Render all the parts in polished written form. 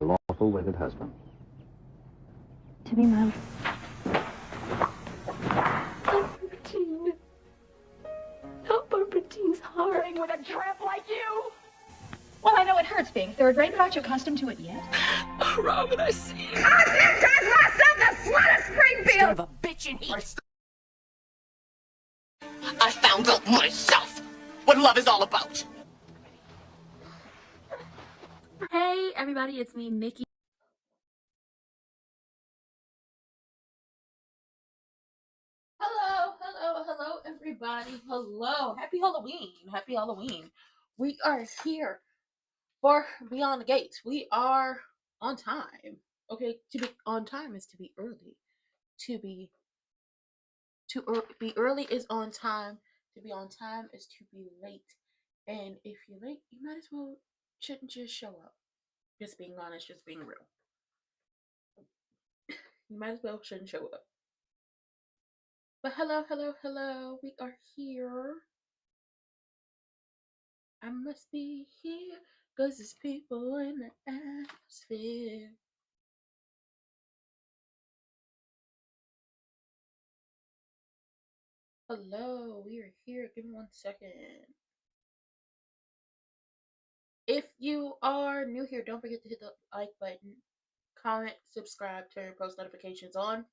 lawful wedded husband. To be my... Albertine. Help Albertine's heart. With a tramp like you? Well, I know it hurts being third rate, but aren't you accustomed to it yet? Oh, Robin, I see you. I just myself the slut of Springfield! Son of a bitch in heat. I found out myself what love is all about. Hey everybody, it's me, Nikki. Hello everybody. Hello. Happy Halloween. We are here for Beyond the Gates. We are on time. Okay, to be on time is to be early. Be early is on time. To be on time is to be late. And if you're late, you might as well shouldn't just show up. Just being honest, just being real. You might as well shouldn't show up. But hello. We are here. I must be here because there's people in the atmosphere. Hello, we are here. Give me 1 second. If you are new here, don't forget to hit the like button, comment, subscribe, turn your post notifications on.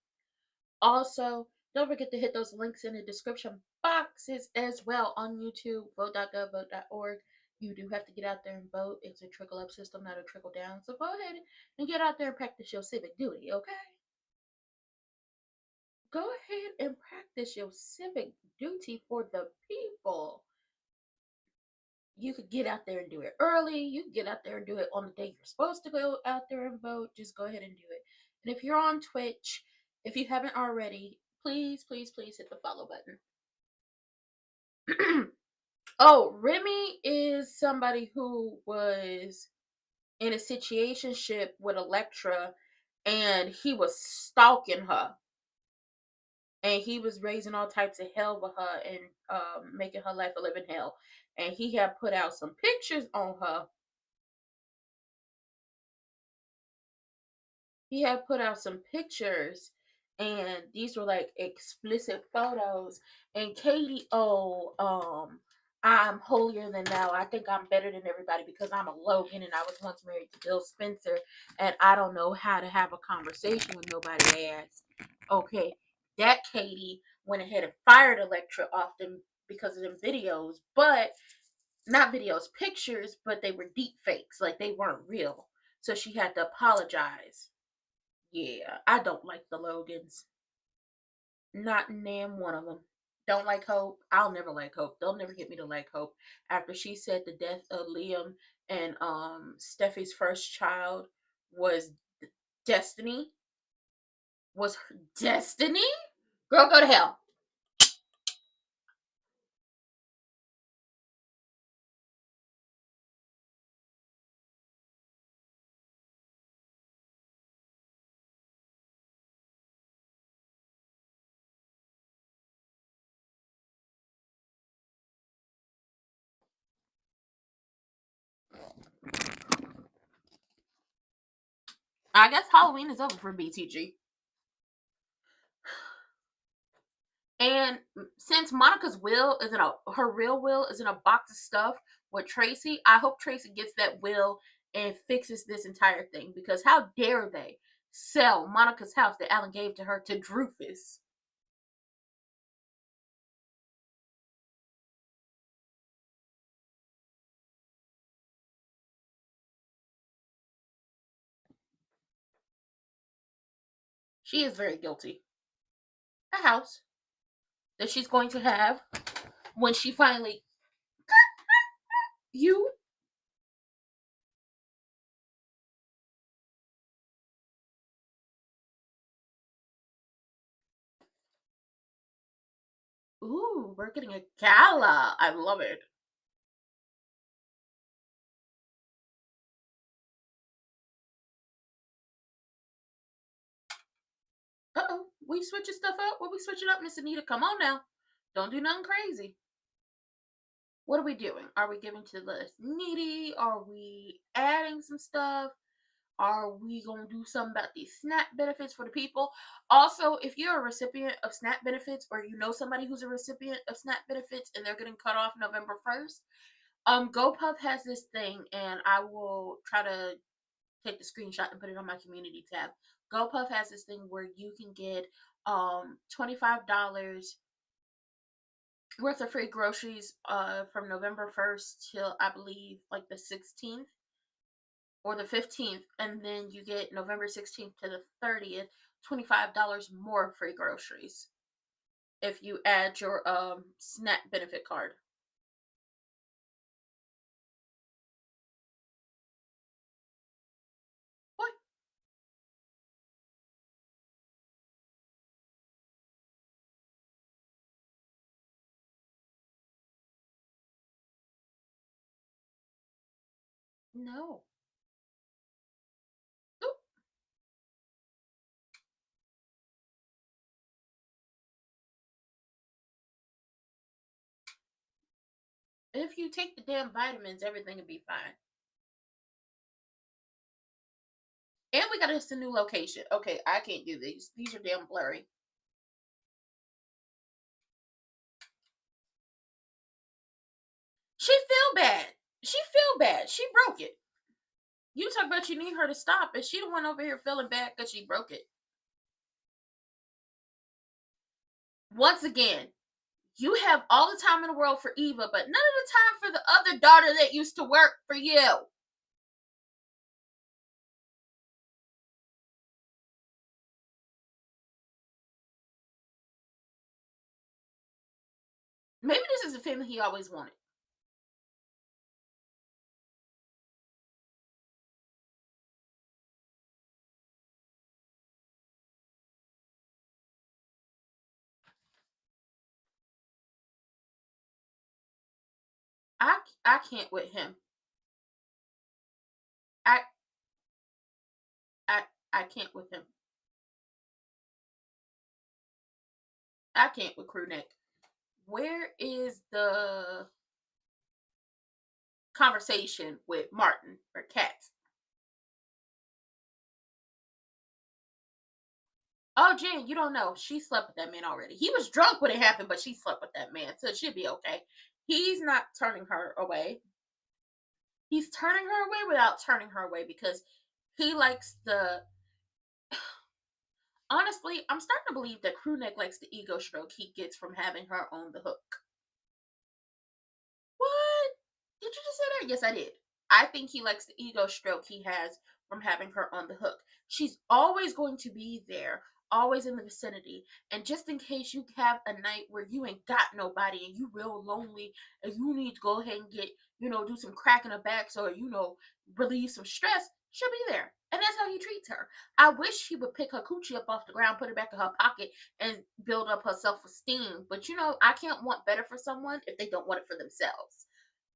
Also, don't forget to hit those links in the description boxes as well on YouTube, vote.gov, vote.org. You do have to get out there and vote. It's a trickle-up system, not a trickle-down. So go ahead and get out there and practice your civic duty, okay? Go ahead and practice your civic duty for the people. You could get out there and do it early. You can get out there and do it on the day you're supposed to go out there and vote. Just go ahead and do it. And if you're on Twitch, if you haven't already, please hit the follow button. Oh, Remy is somebody who was in a situationship with Electra, and he was stalking her. And he was raising all types of hell with her and making her life a living hell. And he had put out some pictures on her. He had put out some pictures, and these were like explicit photos. And Katie, I'm holier than thou. I think I'm better than everybody because I'm a Logan and I was once married to Bill Spencer, and I don't know how to have a conversation with nobody ass. Okay, that Katie went ahead and fired Electra often because of them videos, but not videos, pictures, but they were deep fakes, like they weren't real. So she had to apologize. Yeah, I don't like the Logans. Not name one of them. Don't like Hope. I'll never like Hope. They'll never get me to like Hope. After she said the death of Liam and Steffi's first child was Destiny. Was her Destiny? Girl, go to hell. I guess Halloween is over for BTG. And since Monica's will is her real will is in a box of stuff with Tracy, I hope Tracy gets that will and fixes this entire thing, because how dare they sell Monica's house that Alan gave to her to Drufus? She is very guilty. A house that she's going to have when she finally you ooh, we're getting a gala. I love it. Uh-oh, we switching stuff up? What we switching up, Miss Anita? Come on now. Don't do nothing crazy. What are we doing? Are we giving to the less needy? Are we adding some stuff? Are we going to do something about these SNAP benefits for the people? Also, if you're a recipient of SNAP benefits, or you know somebody who's a recipient of SNAP benefits and they're getting cut off November 1st, GoPuff has this thing, and I will try to take the screenshot and put it on my community tab. GoPuff has this thing where you can get $25 worth of free groceries from November 1st till, I believe, like the 16th or the 15th, and then you get November 16th to the 30th, $25 more free groceries if you add your SNAP benefit card. What? No. Oop. If you take the damn vitamins, everything will be fine. And we got us a new location. Okay, I can't do these. These are damn blurry. She feel bad. She feel bad. She broke it. You talk about you need her to stop, and she the one over here feeling bad because she broke it. Once again, you have all the time in the world for Eva, but none of the time for the other daughter that used to work for you. Maybe this is the family he always wanted. I can't with him. I I I can't with him. I can't with Crewneck. Where is the conversation with Martin or Katz? Oh, Jen, you don't know. She slept with that man already. He was drunk when it happened, but she slept with that man, so it should be okay. He's not turning her away. He's turning her away without turning her away because he likes the. Honestly, I'm starting to believe that Crewneck likes the ego stroke he gets from having her on the hook. What? Did you just say that? Yes, I did. I think he likes the ego stroke he has from having her on the hook. She's always going to be there, always in the vicinity. And just in case you have a night where you ain't got nobody and you real lonely and you need to go ahead and get, do some crack in the back so, relieve some stress, she'll be there. And that's how he treats her. I wish he would pick her coochie up off the ground, put it back in her pocket, and build up her self-esteem. But, I can't want better for someone if they don't want it for themselves.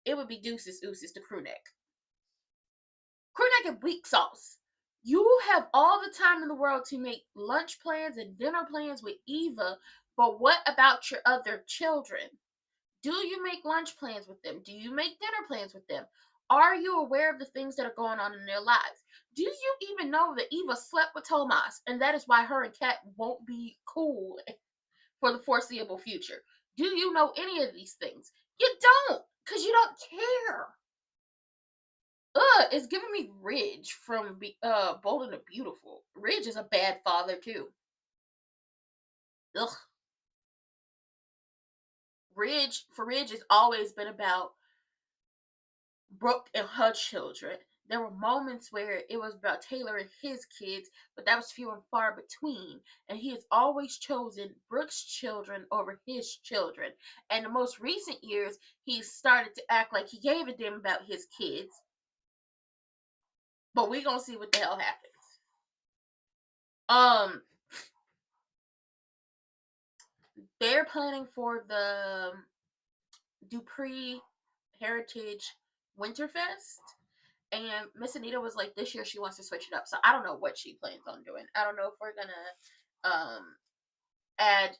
It would be deuces ooses to Crewneck. Crewneck and weak sauce. You have all the time in the world to make lunch plans and dinner plans with Eva, but what about your other children? Do you make lunch plans with them? Do you make dinner plans with them? Are you aware of the things that are going on in their lives? Do you even know that Eva slept with Tomas, and that is why her and Kat won't be cool for the foreseeable future? Do you know any of these things? You don't, because you don't care. It's giving me Ridge from Bold and the Beautiful. Ridge is a bad father too. Ugh. Ridge has always been about Brooke and her children. There were moments where it was about Taylor and his kids, but that was few and far between. And he has always chosen Brooke's children over his children. And the most recent years, he's started to act like he gave a damn about his kids. But we're gonna see what the hell happens. They're planning for the Dupree Heritage Winterfest, and Miss Anita was like, this year she wants to switch it up. So I don't know what she plans on doing. I don't know if we're gonna add,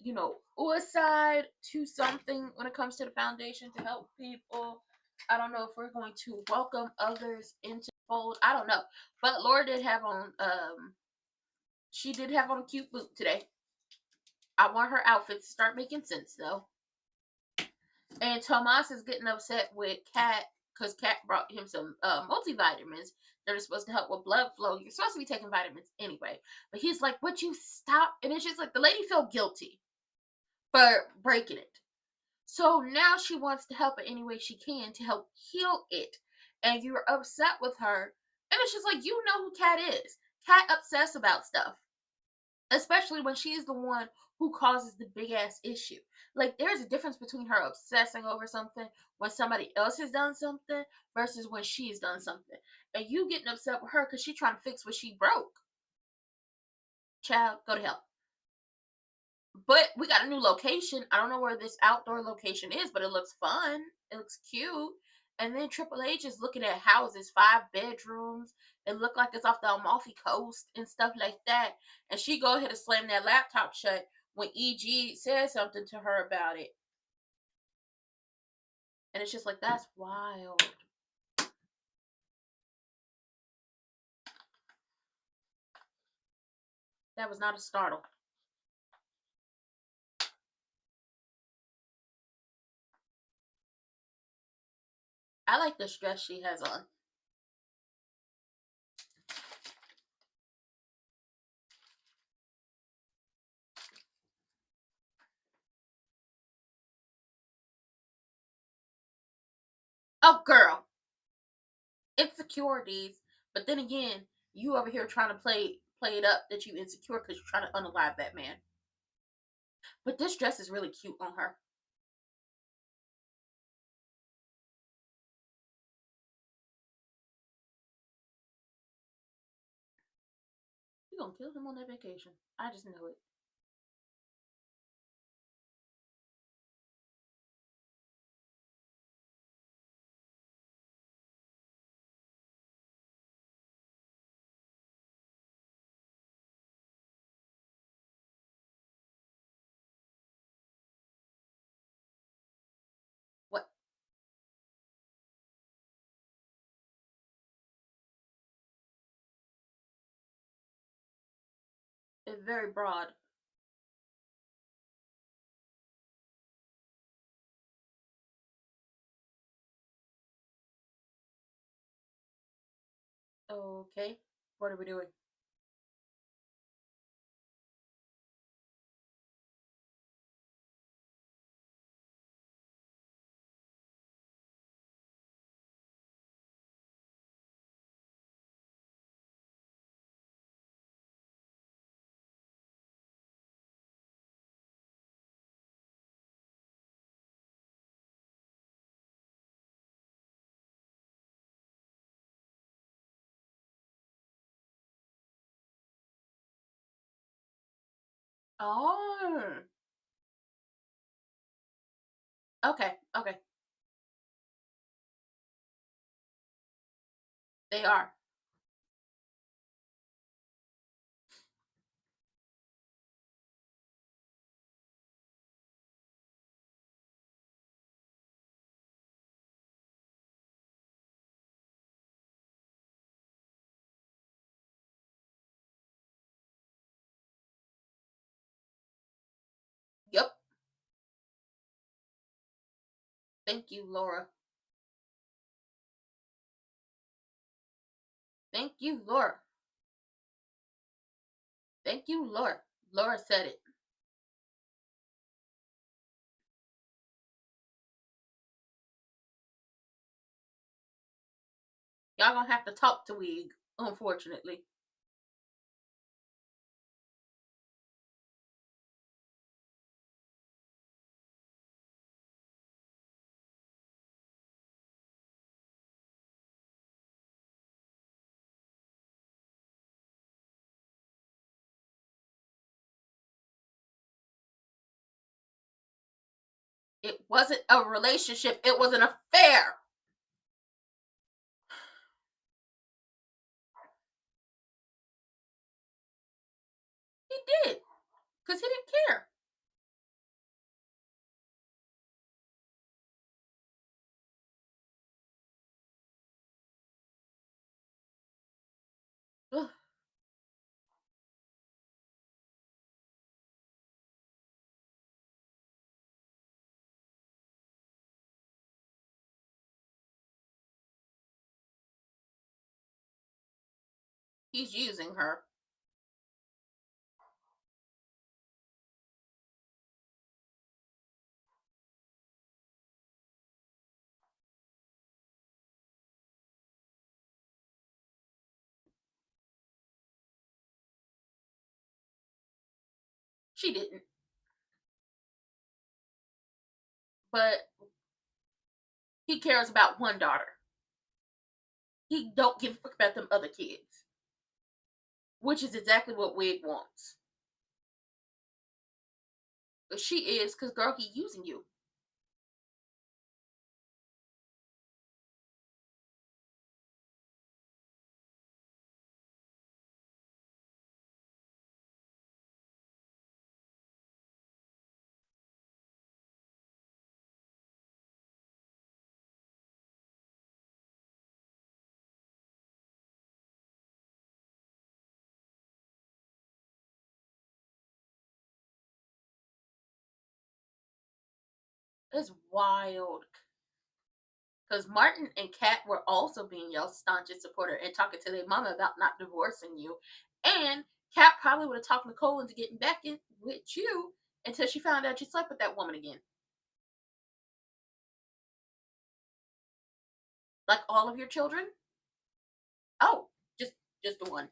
suicide to something when it comes to the foundation to help people. I don't know if we're going to welcome others into fold. I don't know. But Laura did have on, she did have on a cute boot today. I want her outfit to start making sense, though. And Tomas is getting upset with Kat because Kat brought him some multivitamins that are supposed to help with blood flow. You're supposed to be taking vitamins anyway. But he's like, would you stop? And it's just like the lady felt guilty for breaking it. So now she wants to help it any way she can to help heal it. And you're upset with her. And it's just like, you know who Kat is. Kat obsessed about stuff. Especially when she's the one who causes the big ass issue. Like, there's a difference between her obsessing over something when somebody else has done something versus when she's done something. And you getting upset with her because she's trying to fix what she broke. Child, go to hell. But we got a new location. I don't know where this outdoor location is, but it looks fun. It looks cute. And then Triple H is looking at houses, 5 bedrooms. It looked like it's off the Amalfi Coast and stuff like that. And she go ahead and slam that laptop shut when EG says something to her about it. And it's just like, that's wild. That was not a startle. I like this dress she has on. Oh, girl. Insecurities. But then again, you over here trying to play it up that you insecure because you're trying to unalive that man. But this dress is really cute on her. You gonna kill him on that vacation. I just know it. What? It's very broad. Okay. What are we doing? Oh. Okay. Okay. They are. Yep. Thank you, Laura. Thank you, Laura. Thank you, Laura. Laura said it. Y'all gonna have to talk to Wig, unfortunately. It wasn't a relationship, it was an affair. He did. Because he didn't care. He's using her. She didn't. But he cares about one daughter. He don't give a fuck about them other kids. Which is exactly what Wig wants. But she is, because girl, he using you. It's wild. Because Martin and Kat were also being your staunchest supporter and talking to their mama about not divorcing you. And Kat probably would have talked Nicole into getting back in with you until she found out you slept with that woman again. Like all of your children? Oh, just the one.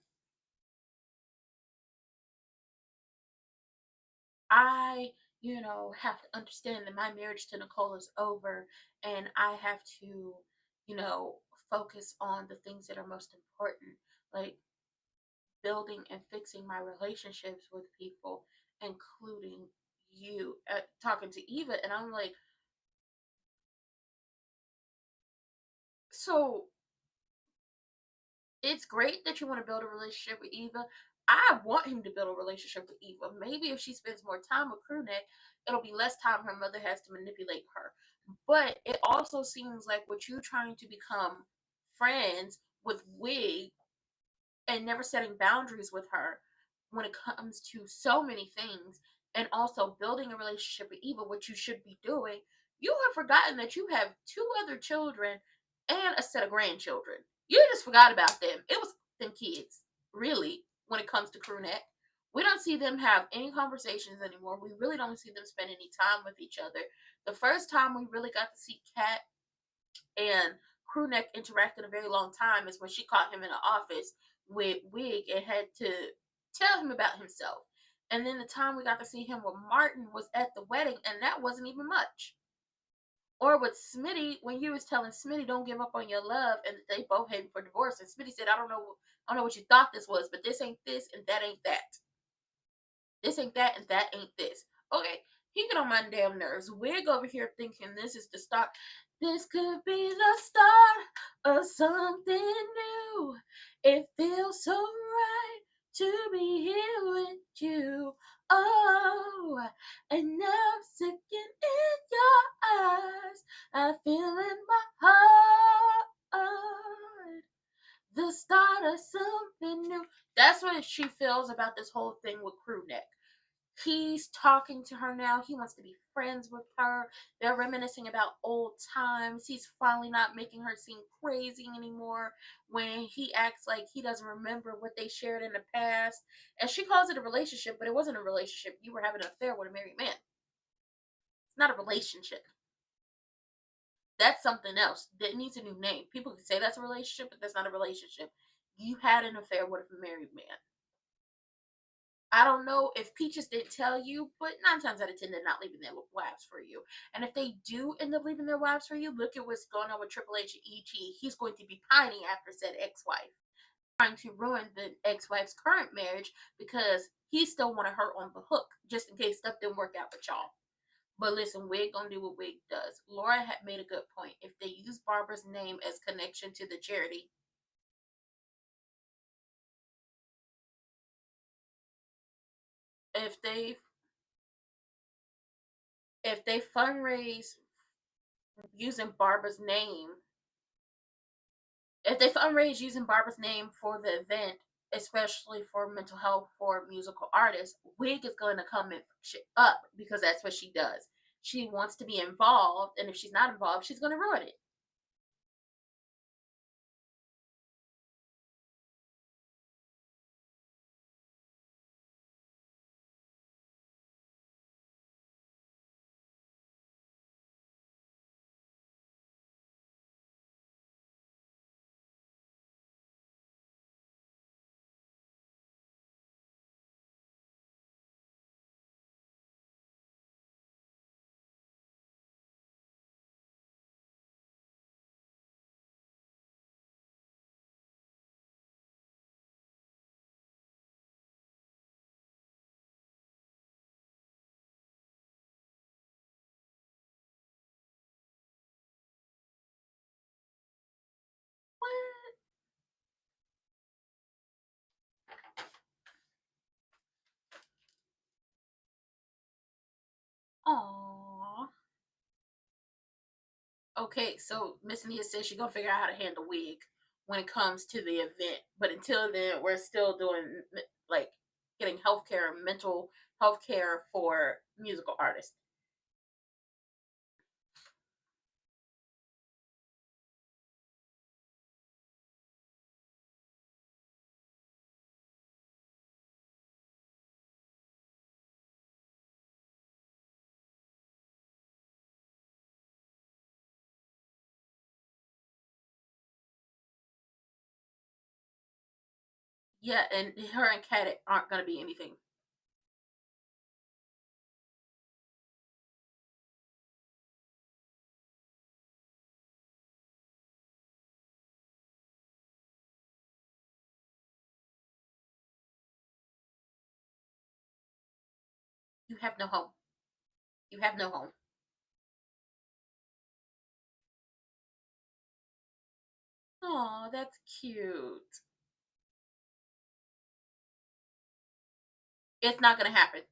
I, have to understand that my marriage to Nicole is over and I have to, focus on the things that are most important. Like building and fixing my relationships with people, including you. Talking to Eva, and I'm like, so it's great that you want to build a relationship with Eva. I want him to build a relationship with Eva. Maybe if she spends more time with Crewneck, it'll be less time her mother has to manipulate her. But it also seems like with you trying to become friends with Wig and never setting boundaries with her when it comes to so many things, and also building a relationship with Eva, what you should be doing, you have forgotten that you have two other children and a set of grandchildren. You just forgot about them. It was them kids, really, when it comes to Crewneck. We don't see them have any conversations anymore. We really don't see them spend any time with each other. The first time we really got to see Kat and Crewneck interacted a very long time is when she caught him in the office with Wig and had to tell him about himself. And then the time we got to see him with Martin was at the wedding, and that wasn't even much. Or with Smitty, when you was telling Smitty don't give up on your love, and they both heading for divorce, and Smitty said, I don't know what you thought this was, but this ain't this and that ain't that. This ain't that and that ain't this. Okay, he get on my damn nerves. Wig over here thinking this is the start. This could be the start of something new. It feels so right to be here with you. Oh, and now sticking in your eyes, I feel in my heart the start of something new. That's what she feels about this whole thing with Crewneck. He's talking to her now. He wants to be friends with her. They're reminiscing about old times. He's finally not making her seem crazy anymore when he acts like he doesn't remember what they shared in the past. And she calls it a relationship, but it wasn't a relationship. You were having an affair with a married man. It's not a relationship. That's something else. That needs a new name. People can say that's a relationship, but that's not a relationship. You had an affair with a married man. I don't know if Peaches didn't tell you, but 9 times out of 10, they're not leaving their wives for you. And if they do end up leaving their wives for you, look at what's going on with Triple H and E.G. He's going to be pining after said ex-wife, trying to ruin the ex-wife's current marriage because he still wanted her on the hook, just in case stuff didn't work out with y'all. But listen, Wig gonna do what Wig does. Laura had made a good point. If they use Barbara's name as connection to the charity, if they fundraise using Barbara's name, if they fundraise using Barbara's name for the event, especially for mental health for musical artists, Wig is going to come and up because that's what she does. She wants to be involved, and if she's not involved, she's going to ruin it. Okay, so Miss Nia says she's gonna figure out how to handle wig when it comes to the event. But until then, we're still doing like getting healthcare, mental health care for musical artists. Yeah, and her and Kat aren't gonna be anything. You have no home. You have no home. Oh, that's cute. It's not gonna happen.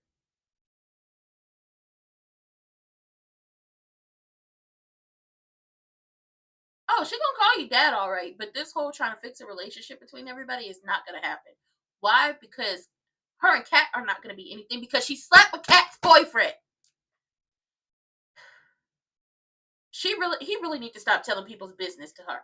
Oh, she gonna call you dad, all right. But this whole trying to fix a relationship between everybody is not gonna happen. Why? Because her and Kat are not gonna be anything because she slept with Kat's boyfriend. He really need to stop telling people's business to her.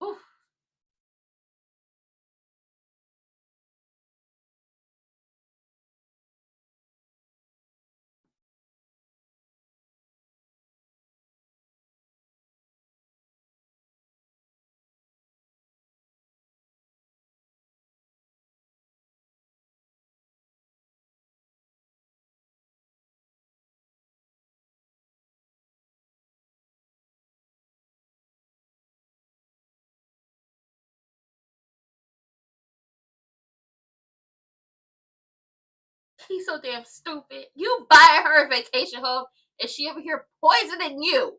Oof. He's so damn stupid. You buy her a vacation home and she over here poisoning you.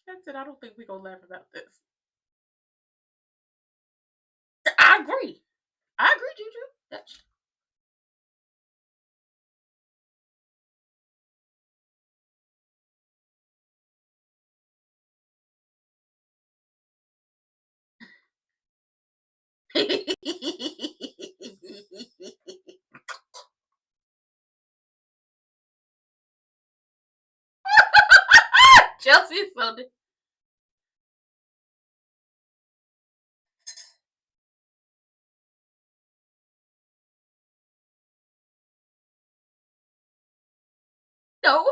That's it. I don't think we're gonna laugh about this. I agree. I agree, Juju. That's Chelsea is so no.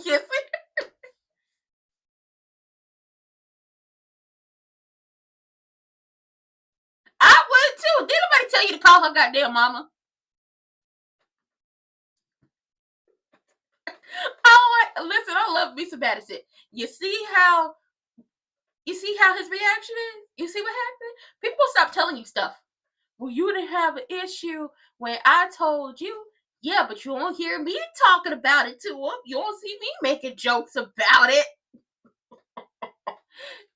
Yes, I would too. Did nobody tell you to call her goddamn mama? Listen, I love me some Madison. You see how his reaction is? You see what happened? People stop telling you stuff. Well, you didn't have an issue when I told you. Yeah, but you won't hear me talking about it to him. You won't see me making jokes about it.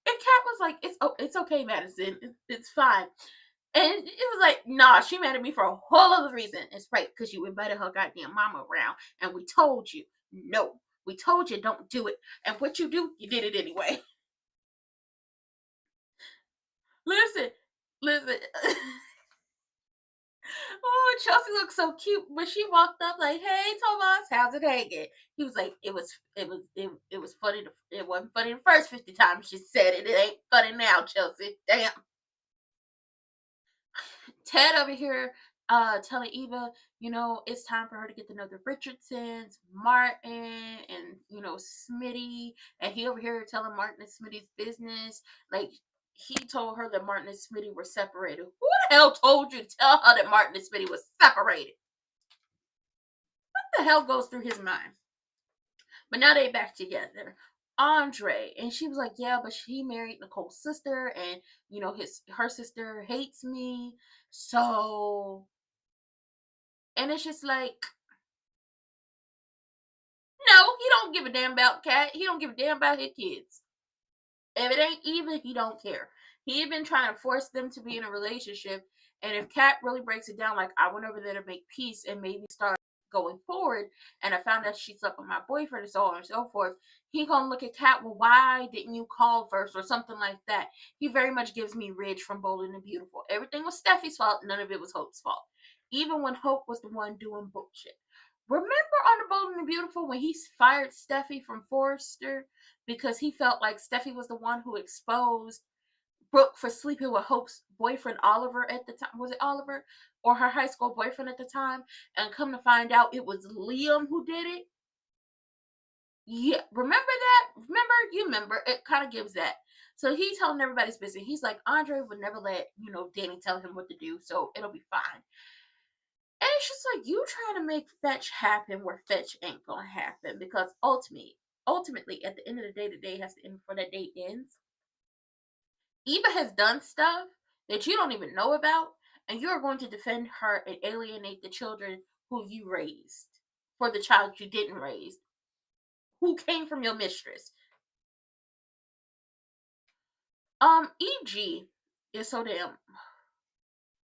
And Kat was like, it's okay, Madison. It's fine. And it was like, nah, she mad at me for a whole other reason. It's right, because you invited her goddamn mama around. And we told you, no. We told you don't do it. And what you do, you did it anyway. Listen. Oh, Chelsea looked so cute when she walked up like, "Hey, Thomas, how's it hanging?" He was like, "It was funny. It wasn't funny the first 50 times she said it. It ain't funny now, Chelsea. Damn." Ted over here, telling Eva, it's time for her to get to know the Richardsons, Martin, and Smitty, and he over here telling Martin and Smitty's business. Like he told her that Martin and Smitty were separated. Who the hell told you to tell her that Martin and Smitty was separated? What the hell goes through his mind? But now they back together. Andre. And she was like, yeah, but he married Nicole's sister, and her sister hates me. So, and it's just like, no, he don't give a damn about Kat. He don't give a damn about his kids. If it ain't even, he don't care. He been trying to force them to be in a relationship. And if Kat really breaks it down, like, I went over there to make peace and maybe start going forward, and I found out she slept with my boyfriend and so on and so forth, he gonna look at Kat, well, why didn't you call first or something like that? He very much gives me Ridge from Bold and Beautiful. Everything was Steffi's fault. None of it was Hope's fault. Even when Hope was the one doing bullshit. Remember on the Bold and the Beautiful when he fired Steffi from Forrester because he felt like Steffi was the one who exposed Brooke for sleeping with Hope's boyfriend Oliver at the time. Was it Oliver? Or her high school boyfriend at the time? And come to find out it was Liam who did it? Yeah, remember that? You remember. It kind of gives that. So he's telling everybody's business. He's like, Andre would never let, Danny tell him what to do, so it'll be fine. And it's just like, you trying to make fetch happen where fetch ain't gonna happen, because ultimately, at the end of the day has to end before that date ends. Eva has done stuff that you don't even know about, and you're going to defend her and alienate the children who you raised for the child you didn't raise, who came from your mistress. EG is so damn.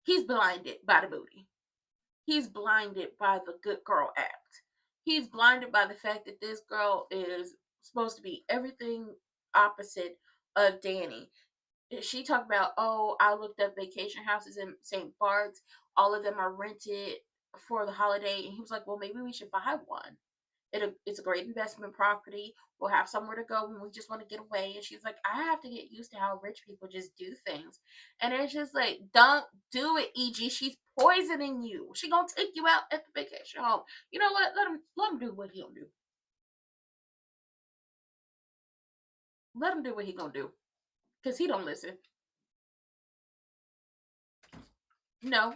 He's blinded by the booty. He's blinded by the good girl act. He's blinded by the fact that this girl is supposed to be everything opposite of Danny. She talked about, oh, I looked up vacation houses in St. Bart's. All of them are rented for the holiday. And he was like, well, maybe we should buy one. It's a great investment property. We'll have somewhere to go when we just want to get away. And she's like, I have to get used to how rich people just do things. And it's just like, don't do it, EG. She's poisoning you. She gonna take you out at the vacation home. You know what? Let him do what he gonna do. Let him do what he gonna do. Because he don't listen. No.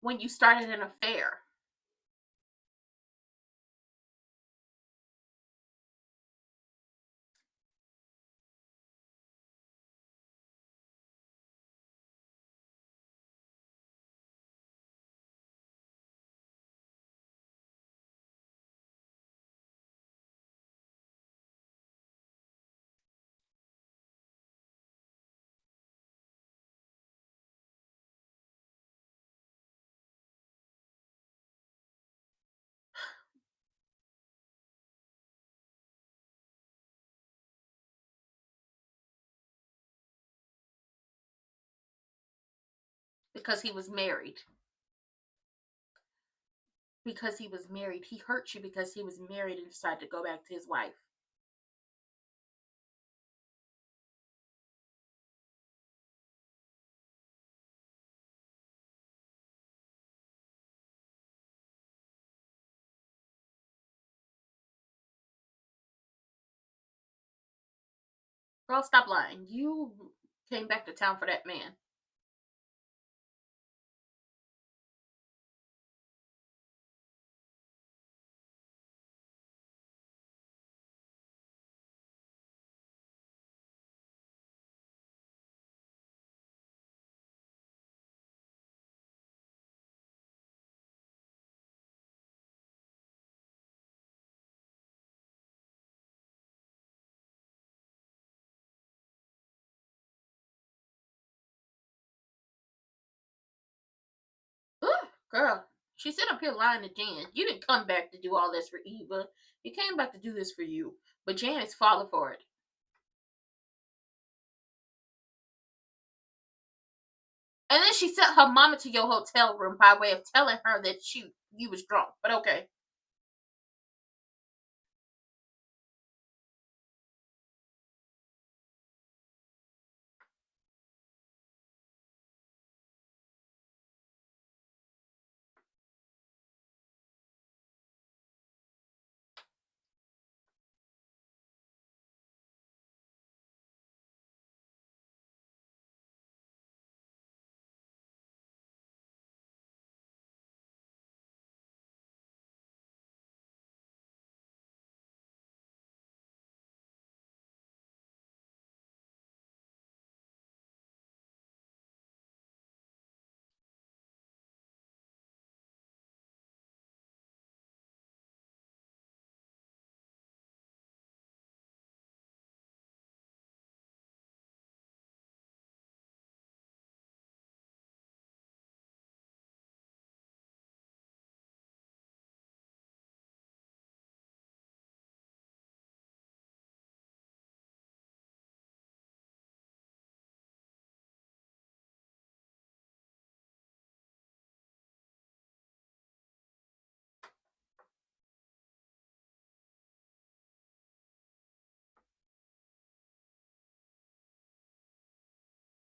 When you started an affair. Because he was married. Because he was married. He hurt you because he was married and decided to go back to his wife. Girl, stop lying. You came back to town for that man. Ugh, girl. She sit up here lying to Jan. You didn't come back to do all this for Eva. You came back to do this for you. But Jan is falling for it. And then she sent her mama to your hotel room by way of telling her that you was drunk. But okay.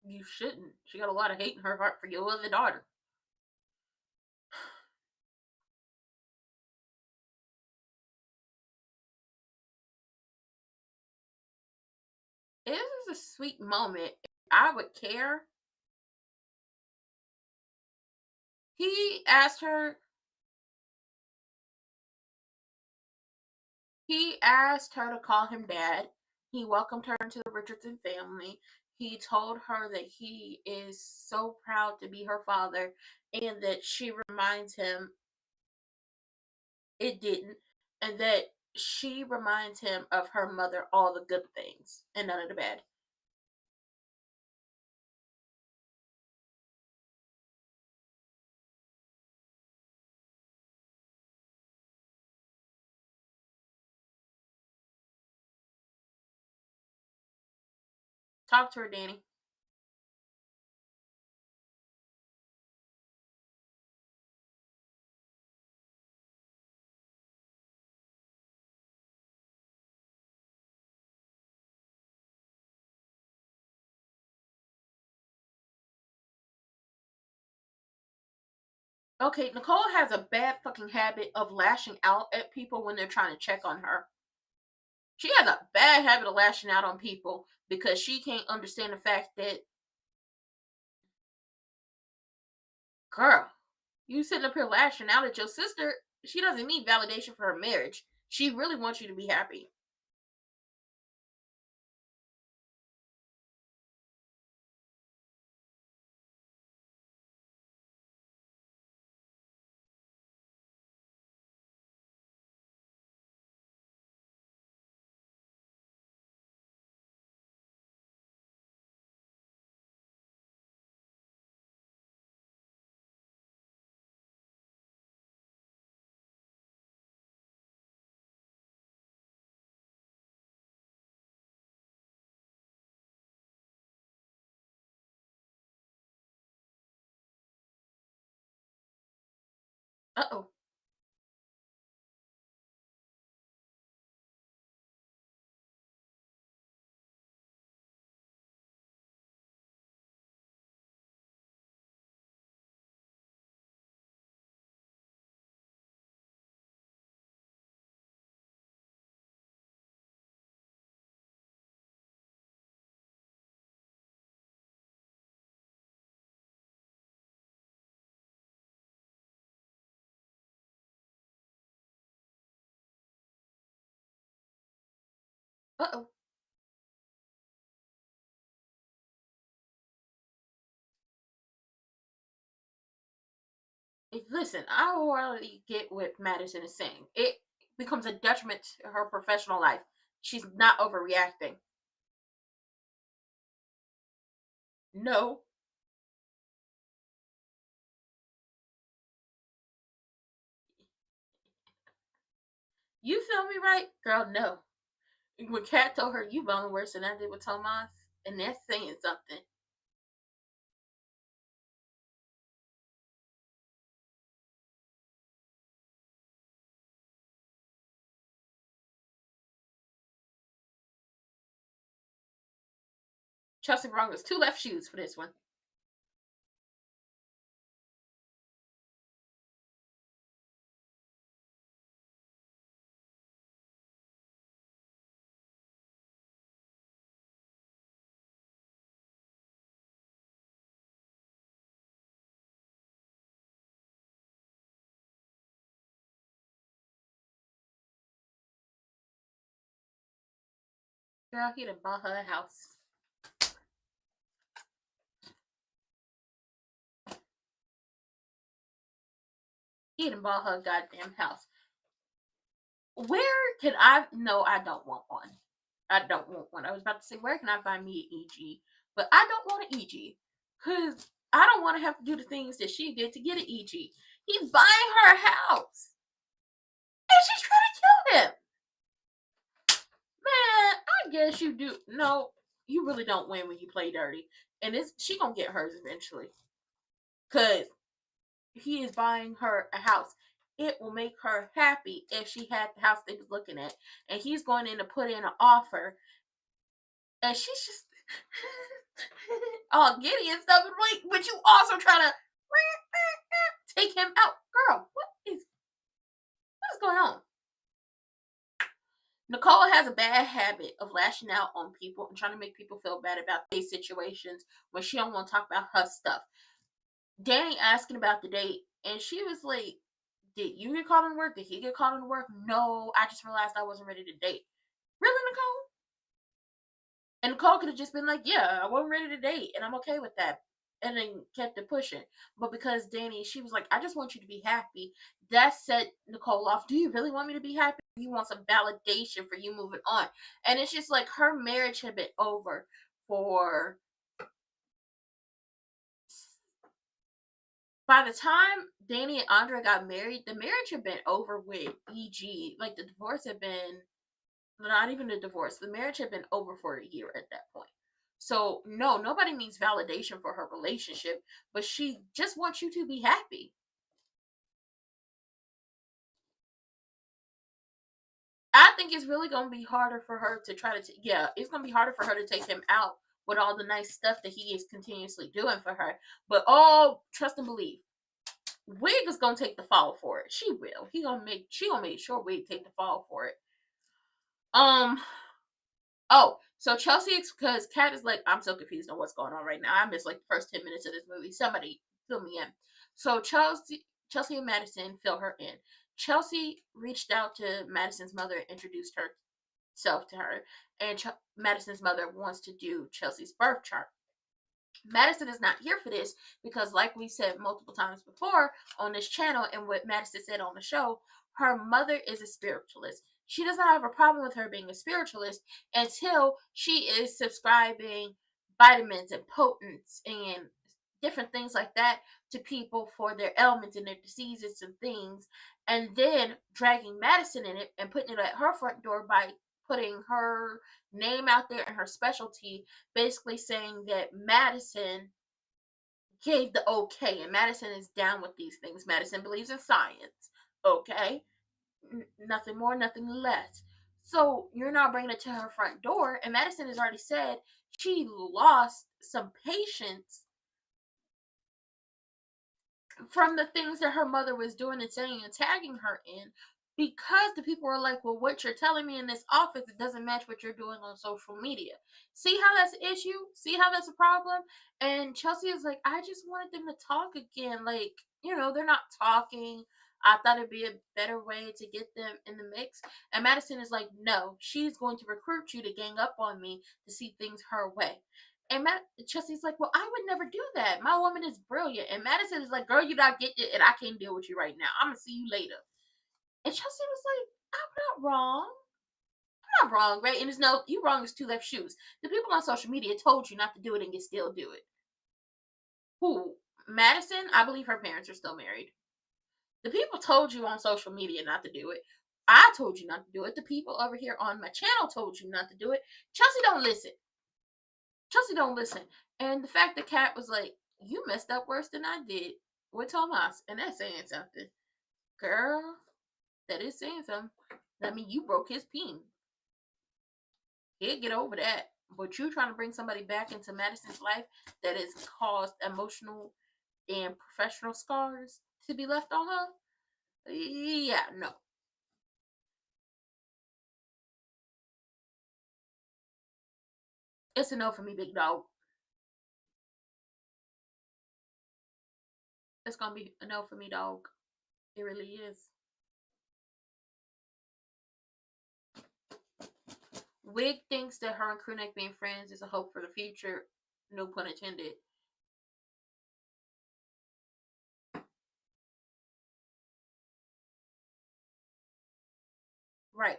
You shouldn't. She got a lot of hate in her heart for your other daughter. It was a sweet moment. I would care. He asked her to call him dad. He welcomed her into the Richardson family. He told her that he is so proud to be her father and that she reminds him it didn't, and that she reminds him of her mother all the good things and none of the bad. Talk to her, Danny. Okay, Nicole has a bad fucking habit of lashing out at people when they're trying to check on her. She has a bad habit of lashing out on people because she can't understand the fact that, girl, you sitting up here lashing out at your sister. She doesn't need validation for her marriage. She really wants you to be happy. Uh-oh. Uh-oh. Listen, I already get what Madison is saying. It becomes a detriment to her professional life. She's not overreacting. No. You feel me right? Girl, no. When Kat told her you bone worse than I did with Tomas, and that's saying something. Chelsea Brown has 2 left shoes for this one. Girl, he done bought her a house. He done bought her a goddamn house. Where can I? No, I don't want one. I don't want one. I was about to say, where can I find me an EG? But I don't want an EG. Because I don't want to have to do the things that she did to get an EG. He's buying her a house. And she's trying to kill him. Man, I guess you do. No, you really don't win when you play dirty. And she gonna get hers eventually. Because he is buying her a house. It will make her happy if she had the house they was looking at. And he's going in to put in an offer. And she's just all giddy and stuff, and like, but you also try to take him out. Girl, what's going on? Nicole has a bad habit of lashing out on people and trying to make people feel bad about their situations when she don't want to talk about her stuff. Danny asking about the date, and she was like, "Did you get called into work? Did he get called into work? No, I just realized I wasn't ready to date." Really, Nicole? And Nicole could have just been like, "Yeah, I wasn't ready to date, and I'm okay with that," and then kept it pushing. But because Danny, she was like, "I just want you to be happy," that set Nicole off. Do you really want me to be happy? You want some validation for you moving on? And it's just like her marriage had been over for. By the time Danny and Andre got married, the marriage had been over with. E.g., like the divorce had been not even a divorce. The marriage had been over for a year at that point. So no, nobody needs validation for her relationship, but she just wants you to be happy. I think it's really gonna be harder for her to try to. Yeah, it's gonna be harder for her to take him out with all the nice stuff that he is continuously doing for her. But oh, trust and believe, Wig is gonna take the fall for it. She will. She gonna make sure Wig take the fall for it. Um, Oh, so Chelsea, because Kat is like, I'm so confused on what's going on right now. I missed like the first 10 minutes of this movie. Somebody fill me in. So Chelsea and Madison fill her in. Chelsea reached out to Madison's mother and introduced herself to her, and Madison's mother wants to do Chelsea's birth chart. Madison is not here for this because, like we said multiple times before on this channel, and what Madison said on the show, her mother is a spiritualist. She doesn't have a problem with her being a spiritualist until she is subscribing vitamins and potents and different things like that to people for their ailments and their diseases and things, and then dragging Madison in it and putting it at her front door by putting her name out there and her specialty, basically saying that Madison gave the okay, and Madison is down with these things. Madison believes in science, okay? Nothing more, nothing less. So you're now bringing it to her front door, and Madison has already said she lost some patients from the things that her mother was doing and saying and tagging her in, because the people were like, well, what you're telling me in this office, it doesn't match what you're doing on social media. See how that's an issue? See how that's a problem? And Chelsea is like, I just wanted them to talk again. Like, they're not talking. I thought it'd be a better way to get them in the mix. And Madison is like, no, she's going to recruit you to gang up on me to see things her way. And Chelsea's like, well, I would never do that. My woman is brilliant. And Madison is like, girl, you not get it, and I can't deal with you right now. I'm gonna see you later. And Chelsea was like, I'm not wrong. I'm not wrong, right? And it's no, you wrong is two left shoes. The people on social media told you not to do it, and you still do it. Who? Madison? I believe her parents are still married. The people told you on social media not to do it. I told you not to do it. The people over here on my channel told you not to do it. Chelsea don't listen. Chelsea don't listen. And the fact that Kat was like, you messed up worse than I did with Tomas. And that's saying something. Girl, that is saying something. That means you broke his peen. He'll get over that. But you trying to bring somebody back into Madison's life that has caused emotional and professional scars to be left on her? Yeah, no. It's a no for me, big dog. It's gonna be a no for me, dog. It really is. Wig thinks that her and Crewneck being friends is a hope for the future. No pun intended. Right.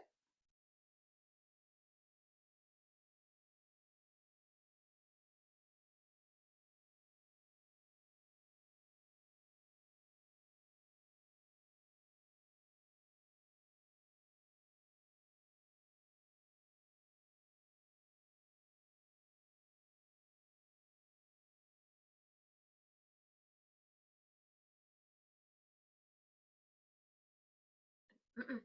Mm-mm.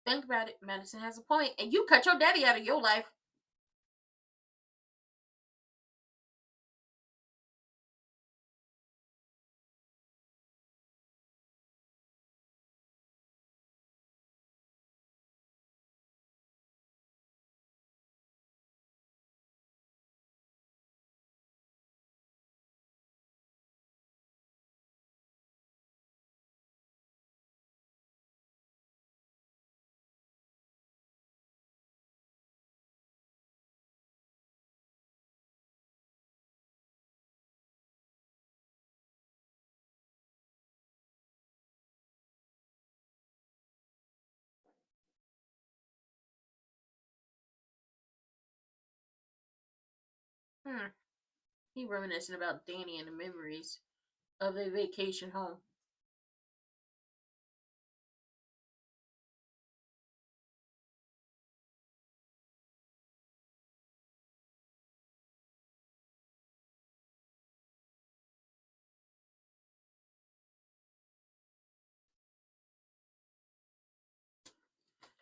Think about it. Madison has a point. And you cut your daddy out of your life. He reminiscing about Danny and the memories of a vacation home.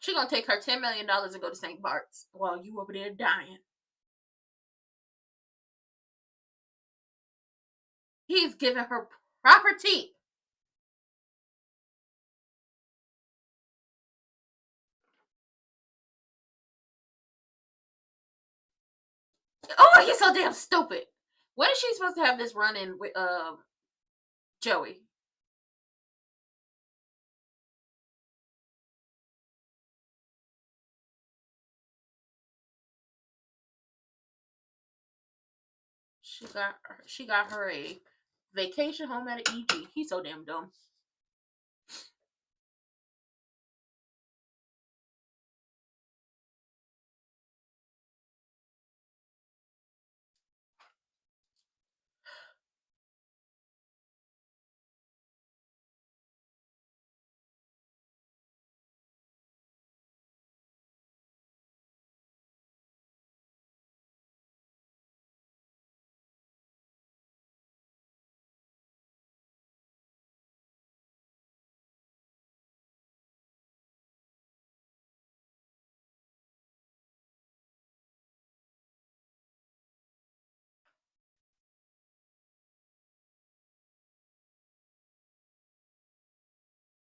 She gonna take her $10 million and go to St. Bart's while you over there dying. He's giving her property. Oh, he's so damn stupid. When is she supposed to have this run in with Joey? She got her a vacation home at an EG. He's so damn dumb.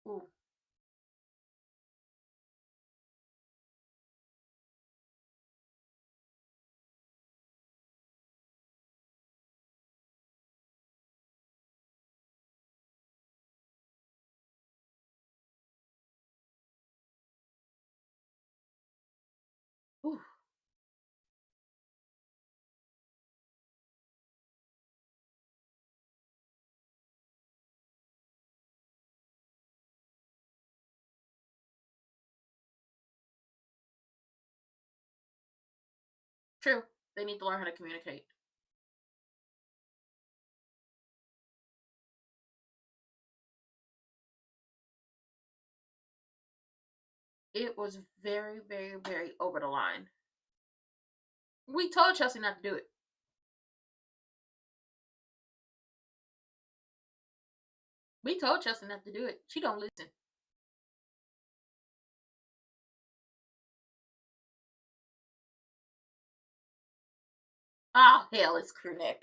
Ooh. Ooh. True. They need to learn how to communicate. It was very, very, very over the line. We told Chelsea not to do it. We told Chelsea not to do it. She don't listen. Oh, hell, it's crew neck.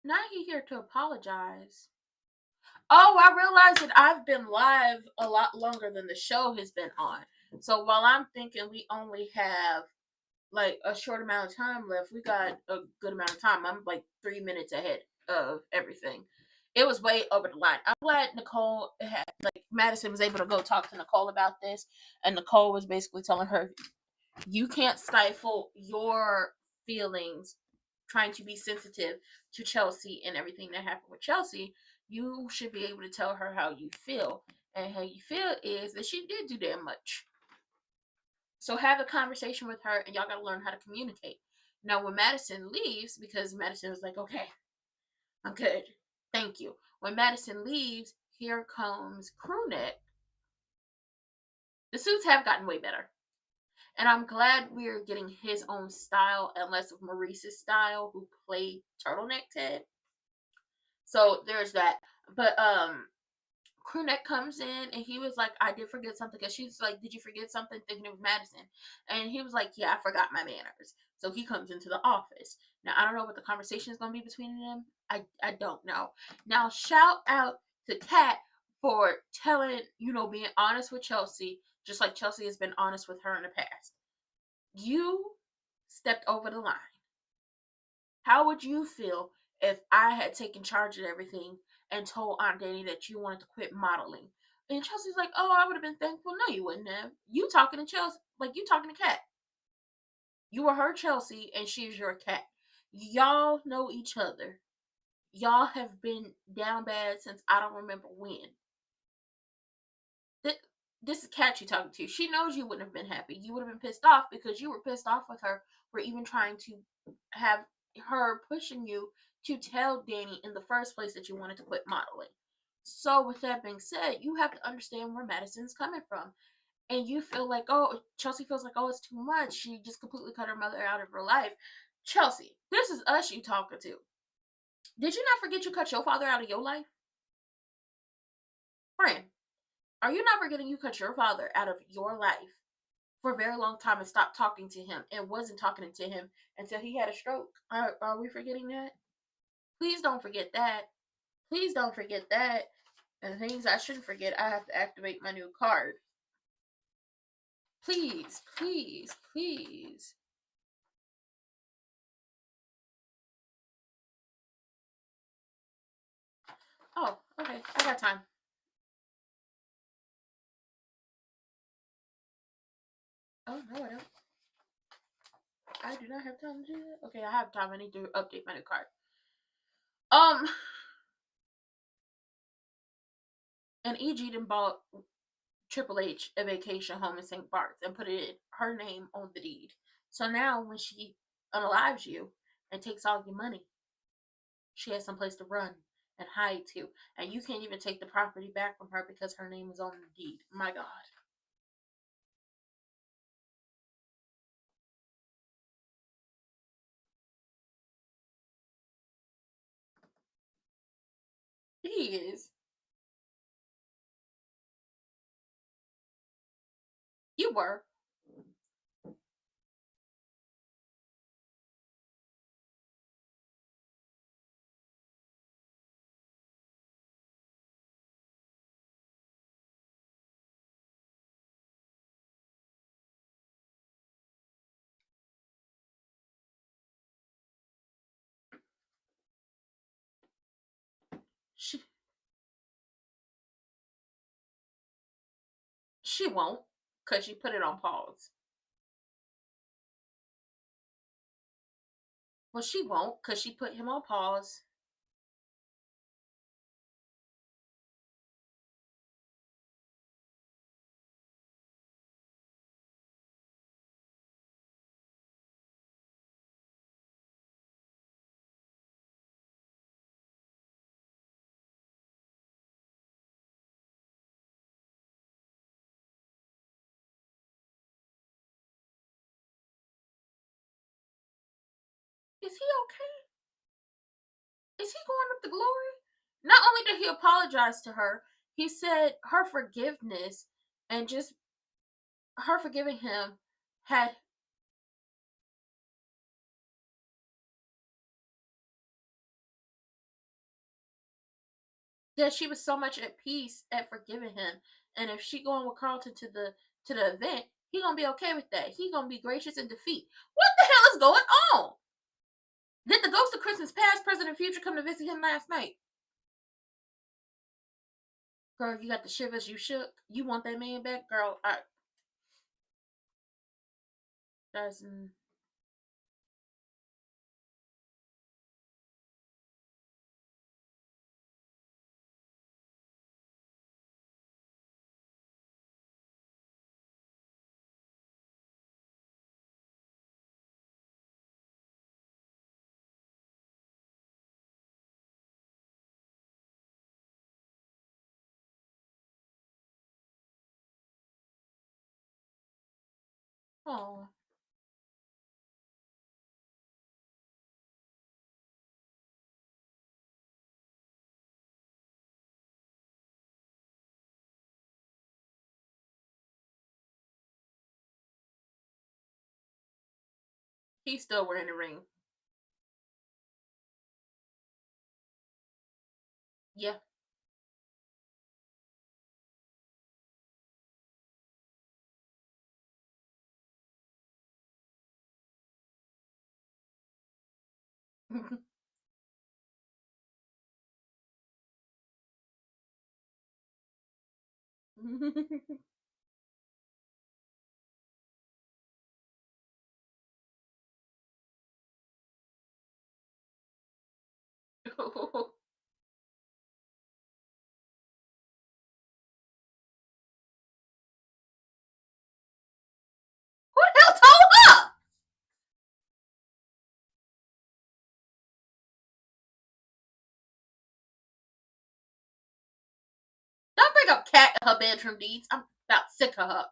Now he here to apologize. Oh, I realized that I've been live a lot longer than the show has been on. So while I'm thinking we only have like a short amount of time left, we got a good amount of time. I'm like 3 minutes ahead of everything. It was way over the line. I'm glad Nicole had, like, Madison was able to go talk to Nicole about this, and Nicole was basically telling her, you can't stifle your feelings trying to be sensitive to Chelsea and everything that happened with Chelsea. You should be able to tell her how you feel. And how you feel is that she did do that much. So have a conversation with her, and y'all got to learn how to communicate. Now, when Madison leaves, because Madison was like, okay, I'm good. Thank you. When Madison leaves, here comes Crewneck. The suits have gotten way better. And I'm glad we're getting his own style and less of Maurice's style, who played Turtleneck Ted. So there's that. But Crewneck comes in and he was like, I did forget something. Because she's like, did you forget something? Thinking of Madison. And he was like, yeah, I forgot my manners. So he comes into the office. Now, I don't know what the conversation is going to be between them. I don't know. Now, shout out to Kat for telling, being honest with Chelsea, just like Chelsea has been honest with her in the past. You stepped over the line. How would you feel if I had taken charge of everything and told Aunt Danny that you wanted to quit modeling? And Chelsea's like, oh, I would have been thankful. No, you wouldn't have. You talking to Chelsea, like you talking to Kat. You were her Chelsea, and she is your Kat. Y'all know each other. Y'all have been down bad since I don't remember when. this is Catchy talking to you. She knows you wouldn't have been happy. You would have been pissed off because you were pissed off with her for even trying to have her pushing you to tell Danny in the first place that you wanted to quit modeling. So with that being said, you have to understand where Madison's coming from. And you feel like, oh, Chelsea feels like, oh, it's too much. She just completely cut her mother out of her life. Chelsea, this is us you talking to. Did you not forget you cut your father out of your life? Friend, are you not forgetting you cut your father out of your life for a very long time and stopped talking to him and wasn't talking to him until he had a stroke? Are we forgetting that? Please don't forget that. Please don't forget that. And things I shouldn't forget, I have to activate my new card. Please, please, please. Oh, okay. I got time. Oh, no, I don't. I do not have time to do that. Okay, I have time. I need to update my new card. And E.G. done bought Triple H a vacation home in St. Bart's and put it in her name on the deed. So now when she unalives you and takes all your money, she has someplace to run and hide to. And you can't even take the property back from her because her name is on the deed. My God. He is. You were. She won't, because she put it on pause. Well, she won't, because she put him on pause. Is he okay? Is he going up to glory? Not only did he apologize to her, he said her forgiveness and just her forgiving him had that she was so much at peace at forgiving him. And if she going with Carlton to the event, he gonna be okay with that. He gonna be gracious in defeat. What the hell is going on? Did the ghost of Christmas past, present, and future come to visit him last night? Girl, you got the shivers, you shook. You want that man back, girl? That's oh. He's still wearing the ring. Yeah. about Cat and her bedroom deeds. I'm about sick of her.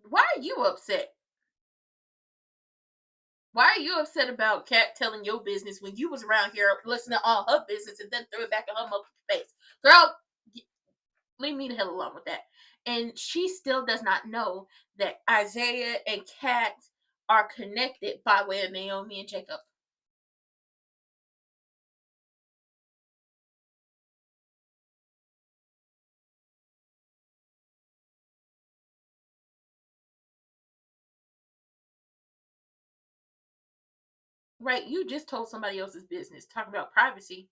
Why are you upset? Why are you upset about Cat telling your business when you was around here listening to all her business and then threw it back in her motherfucking face? Girl, leave me the hell alone with that. And she still does not know that Isaiah and Cat are connected by way of Naomi and Jacob. Right, you just told somebody else's business. Talk about privacy.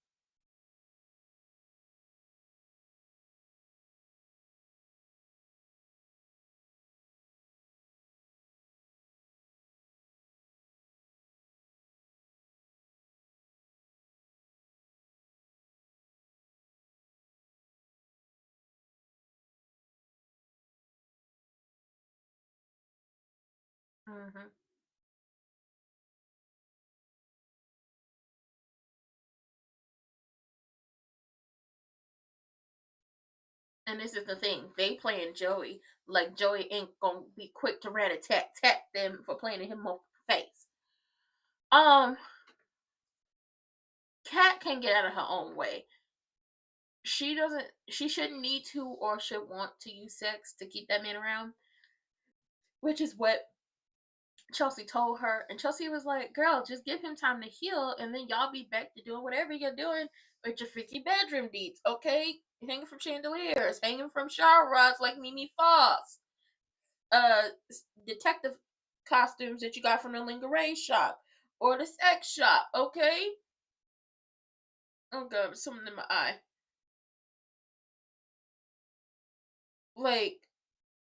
Hmm. And this is the thing. They playing Joey. Like Joey ain't gonna be quick to rat-a-tat-tat them for playing him off the face. Um, Cat can get out of her own way. She shouldn't need to or should want to use sex to keep that man around. Which is what Chelsea told her, and Chelsea was like, "Girl, just give him time to heal, and then y'all be back to doing whatever you're doing with your freaky bedroom deeds, okay? Hanging from chandeliers, hanging from shower rods like Mimi Foss, detective costumes that you got from the lingerie shop or the sex shop, okay?" Oh god, something in my eye. Like,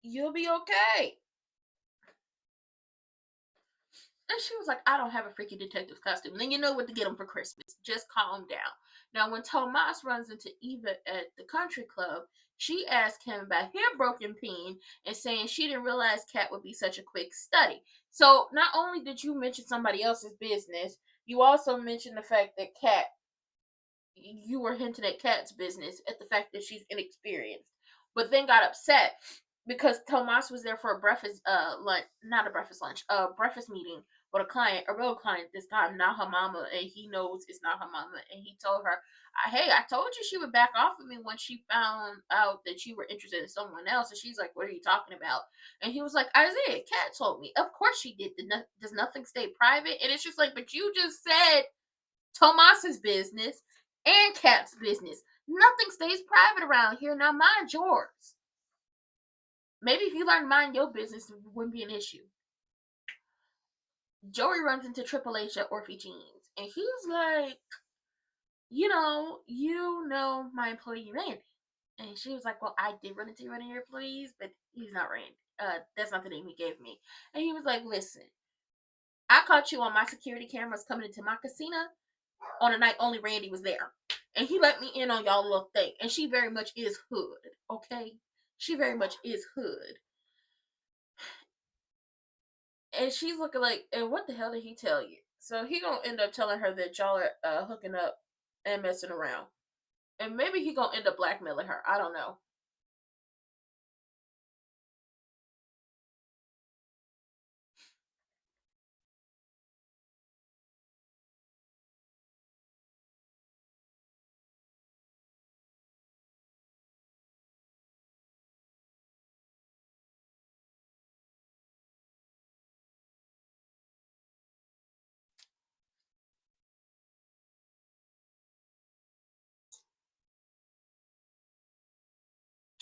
you'll be okay. And she was like, "I don't have a freaking detective costume." And then you know what to get him for Christmas. Just calm down. Now, when Tomas runs into Eva at the country club, she asks him about her broken pin and saying she didn't realize Cat would be such a quick study. So, not only did you mention somebody else's business, you also mentioned the fact that you were hinting at Kat's business at the fact that she's inexperienced, but then got upset because Tomas was there for a breakfast lunch, not a breakfast lunch, a breakfast meeting with a client, a real client this time, not her mama, and he knows it's not her mama, and he told her, "Hey, I told you she would back off of me when she found out that you were interested in someone else," and she's like, "What are you talking about?" And he was like, "Isaiah, Kat told me." Of course she did. Does nothing stay private? And it's just like, but you just said Tomas's business and Cat's business. Nothing stays private around here. Now mind yours. Maybe if you learn to mind your business, it wouldn't be an issue. Joey runs into Triple H at Orphe Jeans, and he's like, my employee Randy. And she was like, "Well, I did run into one of your employees, but he's not Randy. That's not the name he gave me." And he was like, "Listen, I caught you on my security cameras coming into my casino on a night only Randy was there. And he let me in on y'all little thing. And she very much is hood, okay? She very much is hood." And she's looking like, "And what the hell did he tell you?" So he gonna end up telling her that y'all are hooking up and messing around. And maybe he gonna end up blackmailing her. I don't know.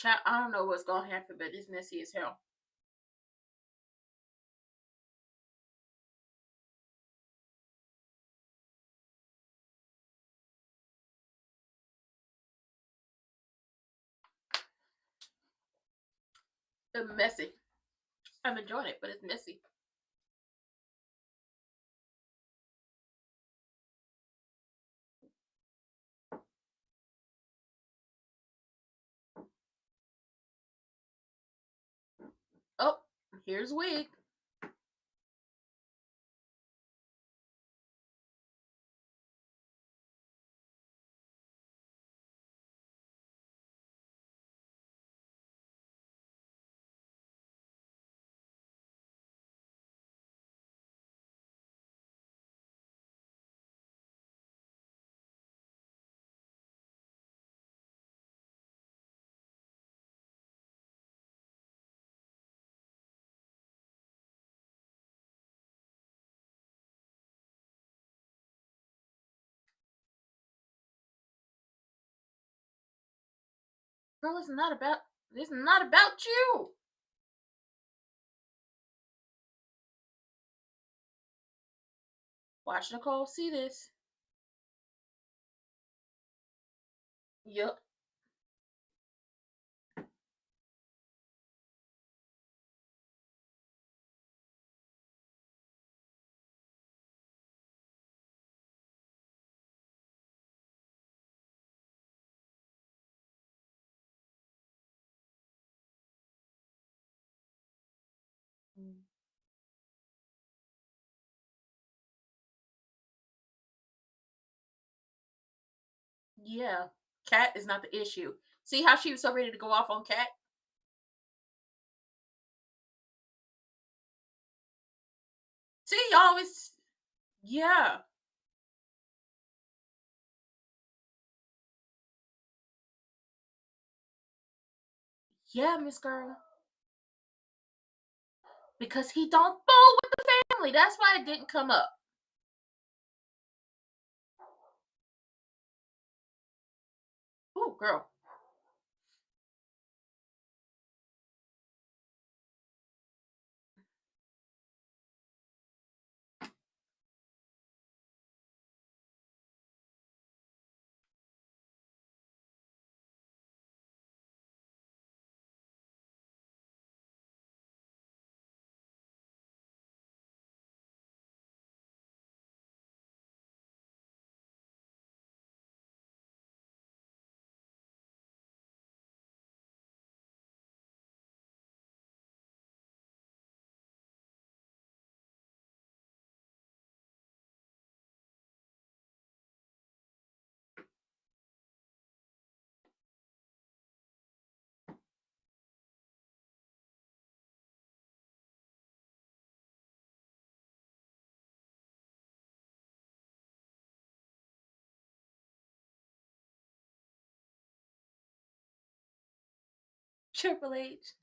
I don't know what's gonna happen, but it's messy as hell. It's messy. I'm enjoying it, but it's messy. Here's Wig. Girl, this is not about you. Watch Nicole see this. Yup. Yeah. Cat is not the issue. See how she was so ready to go off on Cat? See, y'all always. Yeah. Yeah, Miss Girl. Because he don't fool with the family. That's why it didn't come up. Ooh, girl. Triple H.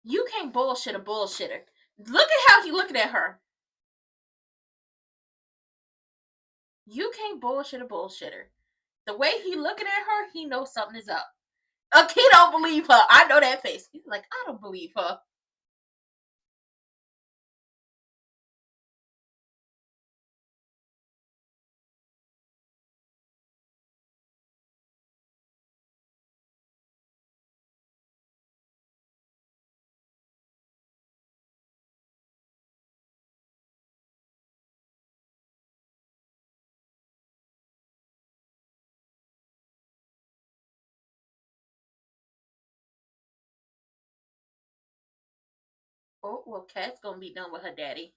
You can't bullshit a bullshitter. Look at how he looking at her. You can't bullshit a bullshitter. The way he looking at her, he knows something is up. He don't believe her. I know that face. He's like, I don't believe her. Oh, well, Kat's gonna be done with her daddy.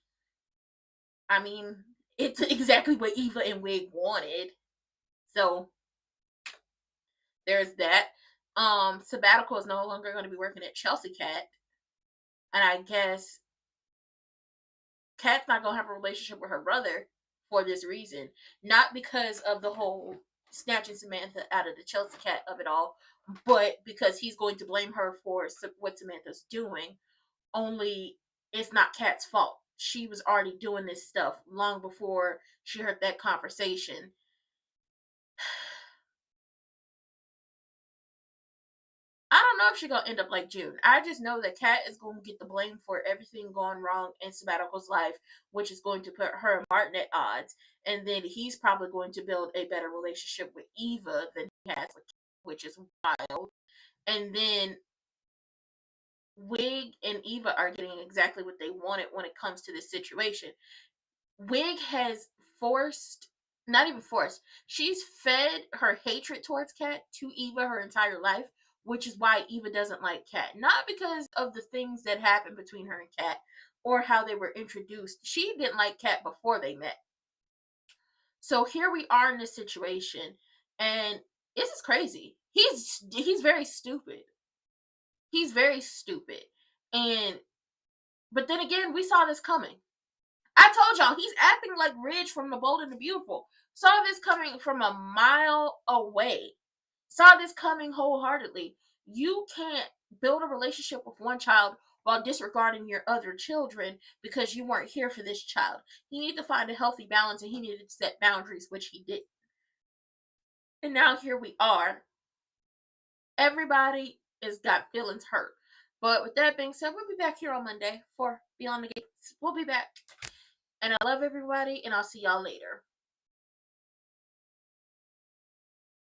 I mean, it's exactly what Eva and Wig wanted. So there's that. Sabbatical is no longer going to be working at Chelsea Cat, and I guess Kat's not gonna have a relationship with her brother for this reason. Not because of the whole snatching Samantha out of the Chelsea Cat of it all, but because he's going to blame her for what Samantha's doing. Only it's not Kat's fault. She was already doing this stuff long before she heard that conversation. I don't know if she's gonna end up like June. I just know that Kat is going to get the blame for everything going wrong in Sabbatical's life, which is going to put her and Martin at odds. And then he's probably going to build a better relationship with Eva than he has with Kat, which is wild. And then Wig and Eva are getting exactly what they wanted when it comes to this situation. Wig has forced not even forced. She's fed her hatred towards Kat to Eva her entire life, which is why Eva doesn't like Kat. Not because of the things that happened between her and Kat or how they were introduced. She didn't like Kat before they met. So here we are in this situation, and this is crazy. He's very stupid. He's very stupid. And but then again, we saw this coming. I told y'all he's acting like Ridge from The Bold and the Beautiful. Saw this coming from a mile away. Saw this coming wholeheartedly. You can't build a relationship with one child while disregarding your other children because you weren't here for this child. He needed to find a healthy balance, and he needed to set boundaries, which he did. And now here we are. Everybody has got feelings hurt. But with that being said, we'll be back here on Monday for Beyond the Gates. We'll be back. And I love everybody, and I'll see y'all later.